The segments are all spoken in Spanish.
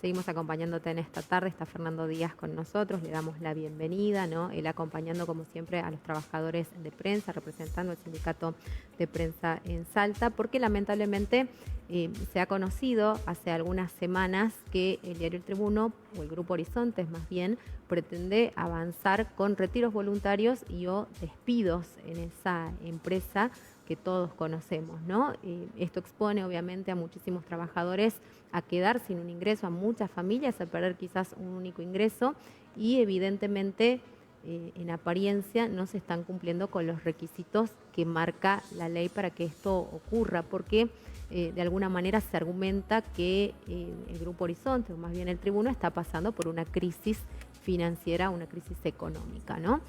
seguimos acompañándote en esta tarde. Está Fernando Díaz con nosotros, le damos la bienvenida, ¿no? Él acompañando como siempre a los trabajadores de prensa, representando el sindicato de prensa en Salta, porque lamentablemente se ha conocido hace algunas semanas que el diario El Tribuno, o el Grupo Horizontes más bien, pretende avanzar con retiros voluntarios y o despidos en esa empresa que todos conocemos, ¿no? Esto expone obviamente a muchísimos trabajadores a quedar sin un ingreso, a muchas familias a perder quizás un único ingreso y evidentemente en apariencia no se están cumpliendo con los requisitos que marca la ley para que esto ocurra, porque de alguna manera se argumenta que el Grupo Horizonte, o más bien el Tribuno, está pasando por una crisis financiera, una crisis económica, ¿no?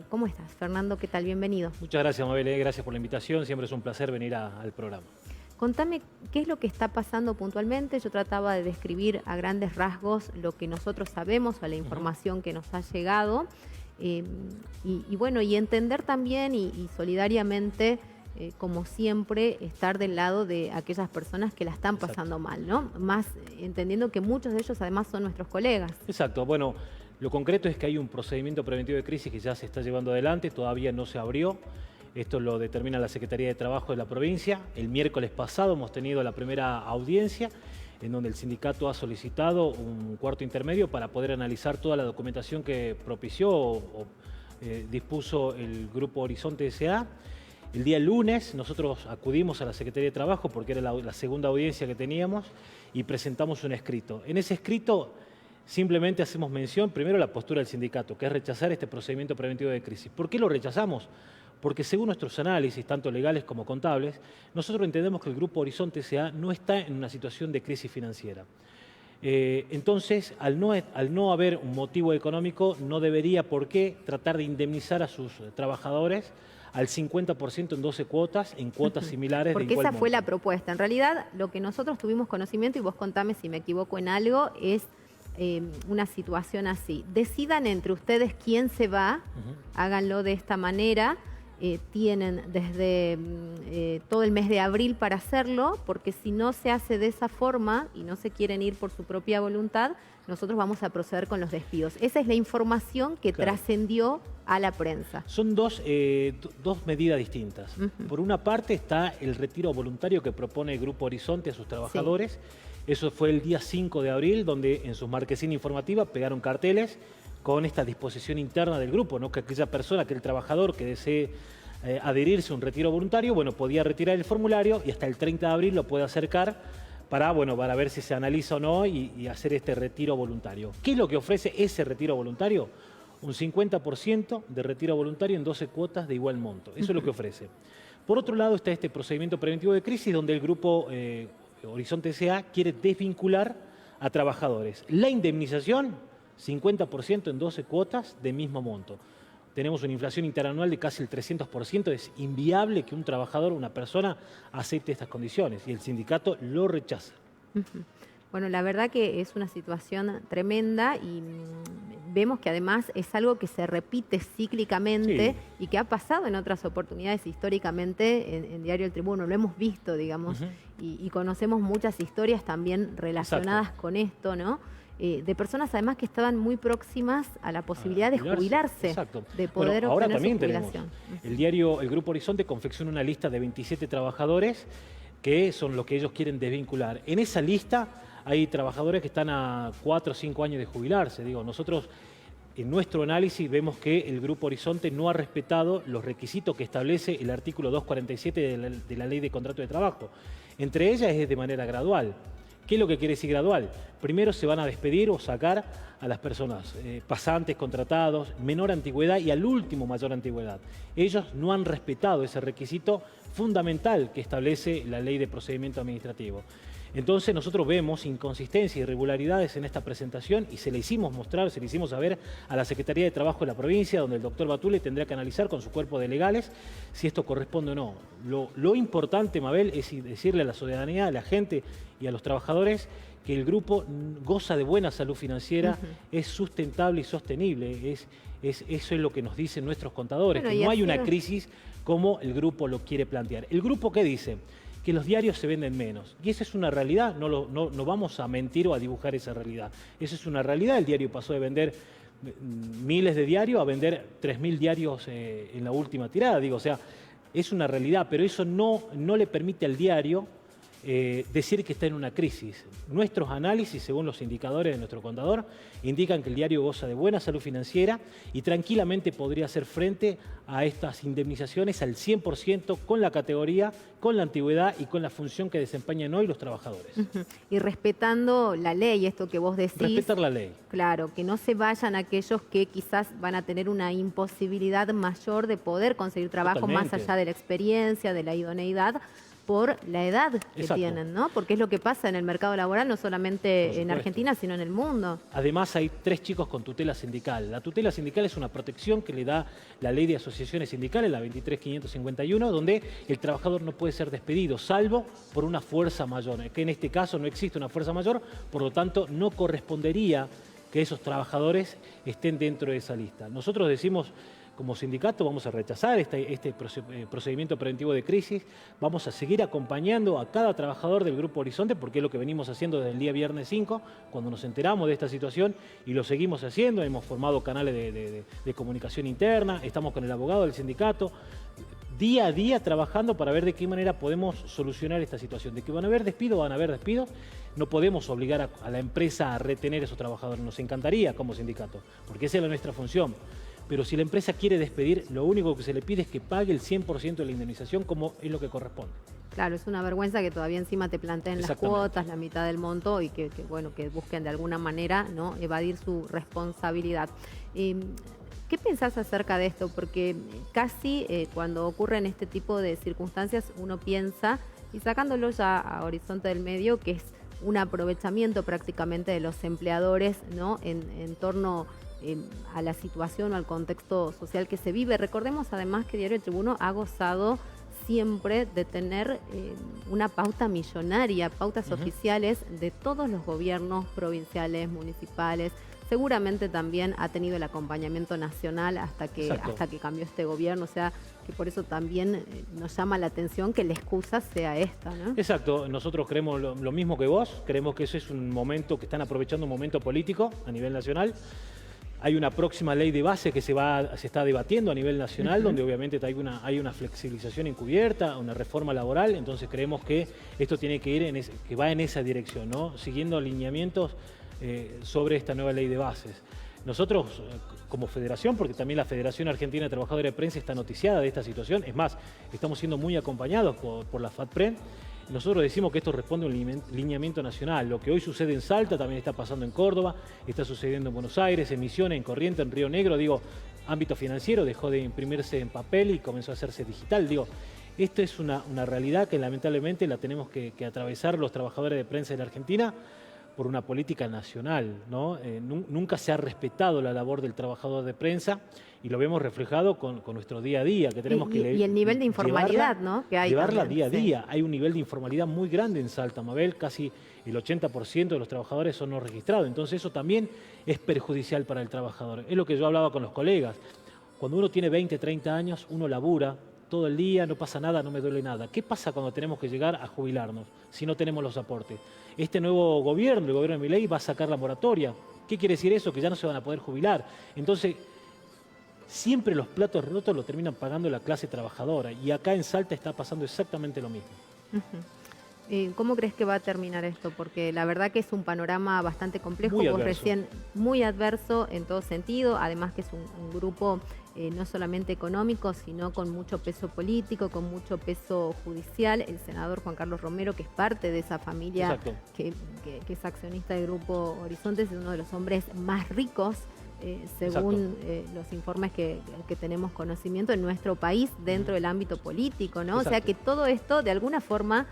¿Cómo estás, Fernando? ¿Qué tal? Bienvenido. Muchas gracias, Mabel. Gracias por la invitación. Siempre es un placer venir al programa. Contame qué es lo que está pasando puntualmente. Yo trataba de describir a grandes rasgos lo que nosotros sabemos o la información que nos ha llegado. Y bueno, y entender también y solidariamente, como siempre, estar del lado de aquellas personas que la están pasando mal, ¿no? Más entendiendo que muchos de ellos además son nuestros colegas. Exacto. Bueno, lo concreto es que hay un procedimiento preventivo de crisis que ya se está llevando adelante, todavía no se abrió. Esto lo determina la Secretaría de Trabajo de la provincia. El miércoles pasado hemos tenido la primera audiencia en donde el sindicato ha solicitado un cuarto intermedio para poder analizar toda la documentación que propició o dispuso el Grupo Horizonte S.A. El día lunes nosotros acudimos a la Secretaría de Trabajo porque era la segunda audiencia que teníamos y presentamos un escrito. En ese escrito simplemente hacemos mención primero a la postura del sindicato, que es rechazar este procedimiento preventivo de crisis. ¿Por qué lo rechazamos? Porque según nuestros análisis, tanto legales como contables, nosotros entendemos que el Grupo Horizonte S.A. no está en una situación de crisis financiera. Entonces, al no haber un motivo económico, no debería por qué tratar de indemnizar a sus trabajadores al 50% en 12 cuotas, en cuotas similares. Porque esa fue la propuesta. En realidad, lo que nosotros tuvimos conocimiento, y vos contame si me equivoco en algo, es una situación así. Decidan entre ustedes quién se va, háganlo de esta manera. Tienen desde todo el mes de abril para hacerlo, porque si no se hace de esa forma y no se quieren ir por su propia voluntad, nosotros vamos a proceder con los despidos. Esa es la información que trascendió a la prensa. Son dos medidas distintas. Por una parte está el retiro voluntario que propone el Grupo Horizonte a sus trabajadores. Sí. Eso fue el día 5 de abril, donde en su marquesina informativa pegaron carteles con esta disposición interna del grupo, ¿no? Que aquella persona, aquel trabajador que desee adherirse a un retiro voluntario, bueno, podía retirar el formulario y hasta el 30 de abril lo puede acercar para ver si se analiza o no y hacer este retiro voluntario. ¿Qué es lo que ofrece ese retiro voluntario? Un 50% de retiro voluntario en 12 cuotas de igual monto. Eso es lo que ofrece. Por otro lado está este procedimiento preventivo de crisis donde el Grupo Horizonte S.A. quiere desvincular a trabajadores. La indemnización, 50% en 12 cuotas de mismo monto. Tenemos una inflación interanual de casi el 300%. Es inviable que un trabajador, una persona, acepte estas condiciones y el sindicato lo rechaza. Bueno, la verdad que es una situación tremenda y vemos que además es algo que se repite cíclicamente y que ha pasado en otras oportunidades históricamente en Diario El Tribuno. Lo hemos visto, digamos, y conocemos muchas historias también relacionadas con esto, ¿no? De personas además que estaban muy próximas a la posibilidad de jubilarse, de poder obtener su jubilación. El diario El Grupo Horizonte confecciona una lista de 27 trabajadores que son los que ellos quieren desvincular. En esa lista hay trabajadores que están a 4 o 5 años de jubilarse. Digo, nosotros en nuestro análisis vemos que el Grupo Horizonte no ha respetado los requisitos que establece el artículo 247 de la Ley de Contrato de Trabajo. Entre ellas es de manera gradual. ¿Qué es lo que quiere decir gradual? Primero se van a despedir o sacar a las personas pasantes, contratados, menor antigüedad y al último mayor antigüedad. Ellos no han respetado ese requisito fundamental que establece la Ley de Procedimiento Administrativo. Entonces nosotros vemos inconsistencias y irregularidades en esta presentación y se le hicimos mostrar, se le hicimos saber a la Secretaría de Trabajo de la provincia, donde el doctor Batule tendrá que analizar con su cuerpo de legales si esto corresponde o no. Lo importante, Mabel, es decirle a la ciudadanía, a la gente y a los trabajadores que el grupo goza de buena salud financiera, es sustentable y sostenible, eso es lo que nos dicen nuestros contadores, que no hay una crisis como el grupo lo quiere plantear. ¿El grupo qué dice? que los diarios se venden menos. Y esa es una realidad, no vamos a mentir o a dibujar esa realidad. Esa es una realidad, el diario pasó de vender miles de diarios a vender 3.000 diarios en la última tirada. Digo, o sea, es una realidad, pero eso no le permite al diario decir que está en una crisis. Nuestros análisis, según los indicadores de nuestro contador, indican que el diario goza de buena salud financiera y tranquilamente podría hacer frente a estas indemnizaciones al 100% con la categoría, con la antigüedad y con la función que desempeñan hoy los trabajadores. Y respetando la ley, esto que vos decís. Respetar la ley. Claro, que no se vayan aquellos que quizás van a tener una imposibilidad mayor de poder conseguir trabajo. Totalmente. Más allá de la experiencia, de la idoneidad, por la edad que Exacto. tienen, ¿no? Porque es lo que pasa en el mercado laboral, no solamente en Argentina, sino en el mundo. Además, hay 3 chicos con tutela sindical. La tutela sindical es una protección que le da la ley de asociaciones sindicales, la 23.551, donde el trabajador no puede ser despedido, salvo por una fuerza mayor, que en este caso no existe una fuerza mayor, por lo tanto, no correspondería que esos trabajadores estén dentro de esa lista. Nosotros decimos, como sindicato, vamos a rechazar este procedimiento preventivo de crisis, vamos a seguir acompañando a cada trabajador del Grupo Horizonte, porque es lo que venimos haciendo desde el día viernes 5, cuando nos enteramos de esta situación, y lo seguimos haciendo. Hemos formado canales de comunicación interna, estamos con el abogado del sindicato, día a día trabajando para ver de qué manera podemos solucionar esta situación. De que van a haber despidos, van a haber despidos. No podemos obligar a la empresa a retener a esos trabajadores. Nos encantaría como sindicato, porque esa es nuestra función. Pero si la empresa quiere despedir, lo único que se le pide es que pague el 100% de la indemnización, como es lo que corresponde. Claro, es una vergüenza que todavía encima te planteen las cuotas, la mitad del monto, y que busquen de alguna manera, ¿no?, evadir su responsabilidad. ¿Qué pensás acerca de esto? Porque casi cuando ocurren este tipo de circunstancias uno piensa, y sacándolo ya a horizonte del medio, que es un aprovechamiento prácticamente de los empleadores, ¿no?, en torno a la situación o al contexto social que se vive. Recordemos además que Diario El Tribuno ha gozado siempre de tener una pauta millonaria, pautas oficiales de todos los gobiernos provinciales, municipales. Seguramente también ha tenido el acompañamiento nacional hasta que cambió este gobierno, o sea que por eso también nos llama la atención que la excusa sea esta, ¿no? Exacto, nosotros creemos lo mismo que vos, creemos que eso es un momento, que están aprovechando un momento político a nivel nacional. Hay una próxima ley de base que se está debatiendo a nivel nacional, donde obviamente hay una flexibilización encubierta, una reforma laboral. Entonces creemos que esto tiene que ir que va en esa dirección, ¿no?, siguiendo alineamientos sobre esta nueva ley de bases. Nosotros, como federación, porque también la Federación Argentina de Trabajadores de Prensa está noticiada de esta situación, es más, estamos siendo muy acompañados por la FATPREN. Nosotros decimos que esto responde a un lineamiento nacional. Lo que hoy sucede en Salta también está pasando en Córdoba, está sucediendo en Buenos Aires, en Misiones, en Corrientes, en Río Negro. Digo, ámbito financiero dejó de imprimirse en papel y comenzó a hacerse digital. Digo, esto es una realidad que lamentablemente la tenemos que atravesar los trabajadores de prensa de la Argentina por una política nacional, ¿no? Nunca se ha respetado la labor del trabajador de prensa y lo vemos reflejado con nuestro día a día, que tenemos y el nivel de informalidad, ¿no?, que hay llevarla también, día a día. Hay un nivel de informalidad muy grande en Salta, Mabel, casi el 80% de los trabajadores son no registrados, entonces eso también es perjudicial para el trabajador. Es lo que yo hablaba con los colegas. Cuando uno tiene 20, 30 años, uno labura todo el día, no pasa nada, no me duele nada. ¿Qué pasa cuando tenemos que llegar a jubilarnos si no tenemos los aportes? Este nuevo gobierno, el gobierno de Milei, va a sacar la moratoria. ¿Qué quiere decir eso? Que ya no se van a poder jubilar. Entonces, siempre los platos rotos los terminan pagando la clase trabajadora. Y acá en Salta está pasando exactamente lo mismo. ¿Cómo crees que va a terminar esto? Porque la verdad que es un panorama bastante complejo, muy vos adverso. Recién muy adverso en todo sentido, además que es un grupo no solamente económico, sino con mucho peso político, con mucho peso judicial. El senador Juan Carlos Romero, que es parte de esa familia que es accionista del Grupo Horizonte, es uno de los hombres más ricos, según los informes que tenemos conocimiento en nuestro país dentro del ámbito político, ¿no? O sea que todo esto de alguna forma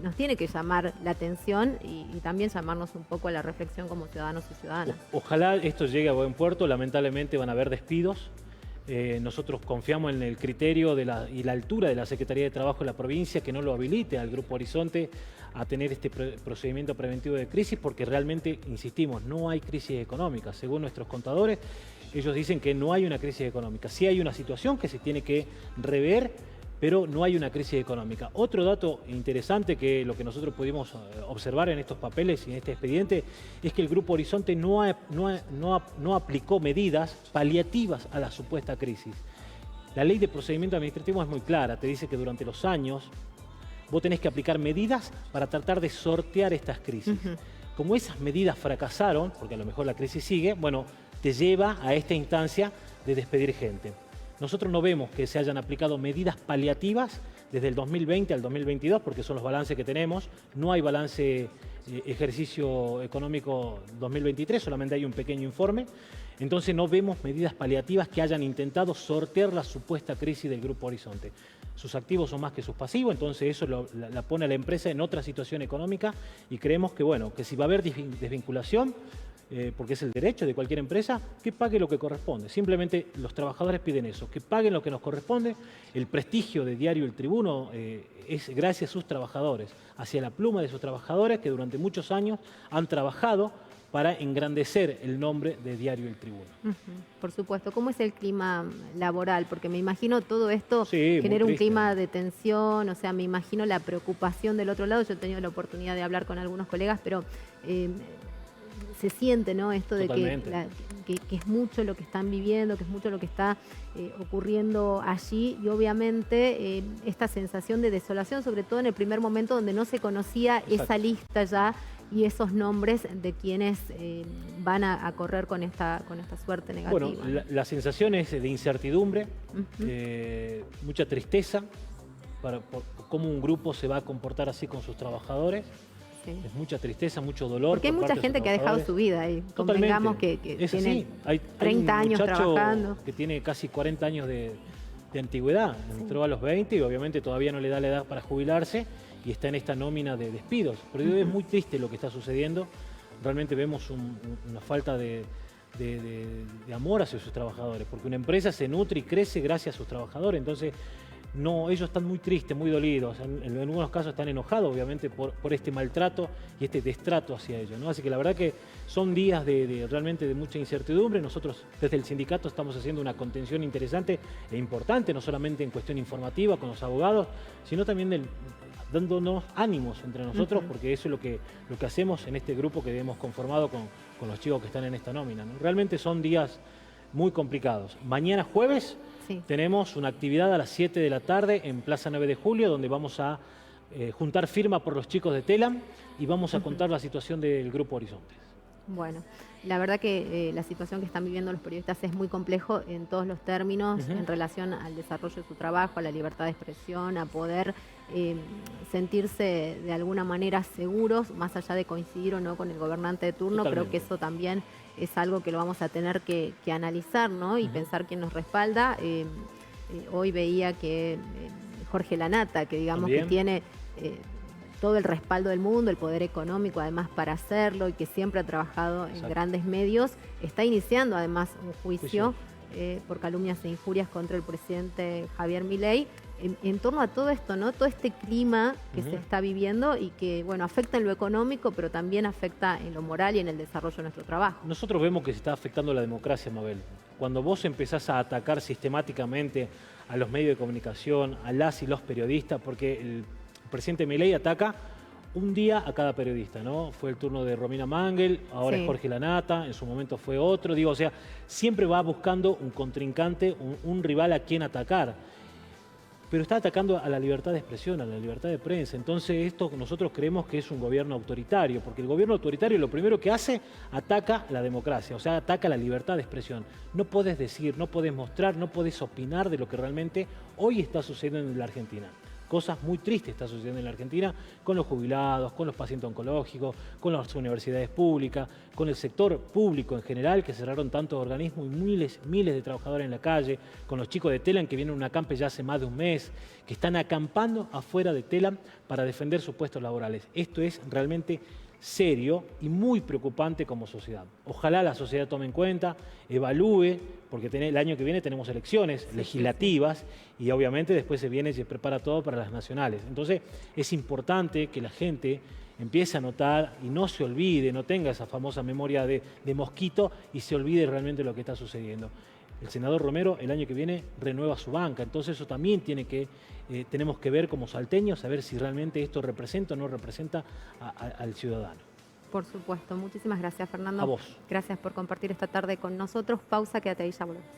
nos tiene que llamar la atención y también llamarnos un poco a la reflexión como ciudadanos y ciudadanas. Ojalá esto llegue a buen puerto. Lamentablemente van a haber despidos. Nosotros confiamos en el criterio y la altura de la Secretaría de Trabajo de la provincia, que no lo habilite al Grupo Horizonte a tener este procedimiento preventivo de crisis, porque realmente, insistimos, no hay crisis económica. Según nuestros contadores, ellos dicen que no hay una crisis económica. Sí hay una situación que se tiene que rever pero no hay una crisis económica. Otro dato interesante que lo que nosotros pudimos observar en estos papeles y en este expediente es que el Grupo Horizonte no aplicó medidas paliativas a la supuesta crisis. La ley de procedimiento administrativo es muy clara, te dice que durante los años vos tenés que aplicar medidas para tratar de sortear estas crisis. Como esas medidas fracasaron, porque a lo mejor la crisis sigue, bueno, te lleva a esta instancia de despedir gente. Nosotros no vemos que se hayan aplicado medidas paliativas desde el 2020 al 2022, porque son los balances que tenemos. No hay balance ejercicio económico 2023, solamente hay un pequeño informe. Entonces no vemos medidas paliativas que hayan intentado sortear la supuesta crisis del Grupo Horizonte. Sus activos son más que sus pasivos, entonces eso la pone a la empresa en otra situación económica y creemos que, bueno, que si va a haber desvinculación, porque es el derecho de cualquier empresa, que pague lo que corresponde. Simplemente los trabajadores piden eso, que paguen lo que nos corresponde. El prestigio de Diario El Tribuno es gracias a sus trabajadores, hacia la pluma de sus trabajadores que durante muchos años han trabajado para engrandecer el nombre de Diario El Tribuno. Por supuesto. ¿Cómo es el clima laboral? Porque me imagino todo esto Sí, genera un triste. clima de tensión, o sea, me imagino la preocupación del otro lado. Yo he tenido la oportunidad de hablar con algunos colegas, pero se siente, ¿no? Esto de que es mucho lo que están viviendo, que es mucho lo que está ocurriendo allí y obviamente esta sensación de desolación, sobre todo en el primer momento donde no se conocía esa lista ya y esos nombres de quienes van a correr con esta suerte negativa. Bueno, la sensación es de incertidumbre, mucha tristeza por cómo un grupo se va a comportar así con sus trabajadores. Sí. Es mucha tristeza, mucho dolor. Porque hay mucha gente que ha dejado su vida ahí. Convengamos que tiene 30 años trabajando. Que tiene casi 40 años de antigüedad. Entró a los 20 y obviamente todavía no le da la edad para jubilarse y está en esta nómina de despidos. Pero es muy triste lo que está sucediendo. Realmente vemos una falta de amor hacia sus trabajadores, porque una empresa se nutre y crece gracias a sus trabajadores. Entonces, no, ellos están muy tristes, muy dolidos. En algunos casos están enojados, obviamente, por este maltrato y este destrato hacia ellos, ¿no? Así que la verdad que son días realmente de mucha incertidumbre. Nosotros desde el sindicato estamos haciendo una contención interesante e importante, no solamente en cuestión informativa con los abogados, sino también dándonos ánimos entre nosotros, porque eso es lo que hacemos en este grupo que hemos conformado con los chicos que están en esta nómina, ¿no? Realmente son días muy complicados. Mañana jueves tenemos una actividad a las 7 de la tarde en Plaza 9 de Julio, donde vamos a juntar firma por los chicos de Telam y vamos a contar la situación del Grupo Horizontes. Bueno, la verdad que la situación que están viviendo los periodistas es muy complejo en todos los términos en relación al desarrollo de su trabajo, a la libertad de expresión, a poder sentirse de alguna manera seguros, más allá de coincidir o no con el gobernante de turno. Creo que eso también es algo que lo vamos a tener que analizar, ¿no? Y pensar quién nos respalda. Hoy veía que Jorge Lanata, que digamos que tiene todo el respaldo del mundo, el poder económico además para hacerlo y que siempre ha trabajado en grandes medios, está iniciando además un juicio por calumnias e injurias contra el presidente Javier Milei en torno a todo esto, ¿no? Todo este clima que se está viviendo y que, bueno, afecta en lo económico, pero también afecta en lo moral y en el desarrollo de nuestro trabajo. Nosotros vemos que se está afectando la democracia, Mabel. Cuando vos empezás a atacar sistemáticamente a los medios de comunicación, a las y los periodistas, porque el presidente Milei ataca un día a cada periodista, ¿no? Fue el turno de Romina Mangel, ahora es Jorge Lanata, en su momento fue otro. Digo, o sea, siempre va buscando un contrincante, un rival a quien atacar. Pero está atacando a la libertad de expresión, a la libertad de prensa. Entonces esto nosotros creemos que es un gobierno autoritario, porque el gobierno autoritario lo primero que hace, ataca la democracia, o sea, ataca la libertad de expresión. No podés decir, no podés mostrar, no podés opinar de lo que realmente hoy está sucediendo en la Argentina. Cosas muy tristes están sucediendo en la Argentina con los jubilados, con los pacientes oncológicos, con las universidades públicas, con el sector público en general, que cerraron tantos organismos y miles de trabajadores en la calle, con los chicos de Telam que vienen a un acampe ya hace más de un mes, que están acampando afuera de Telam para defender sus puestos laborales. Esto es realmente serio y muy preocupante como sociedad. Ojalá la sociedad tome en cuenta, evalúe, porque el año que viene tenemos elecciones legislativas y obviamente después se prepara todo para las nacionales. Entonces es importante que la gente empiece a notar y no se olvide, no tenga esa famosa memoria de mosquito y se olvide realmente lo que está sucediendo. el senador Romero el año que viene renueva su banca. Entonces eso también tenemos que ver como salteños, saber si realmente esto representa o no representa al ciudadano. Por supuesto. Muchísimas gracias, Fernando. A vos. Gracias por compartir esta tarde con nosotros. Pausa, quédate ahí, ya volvemos.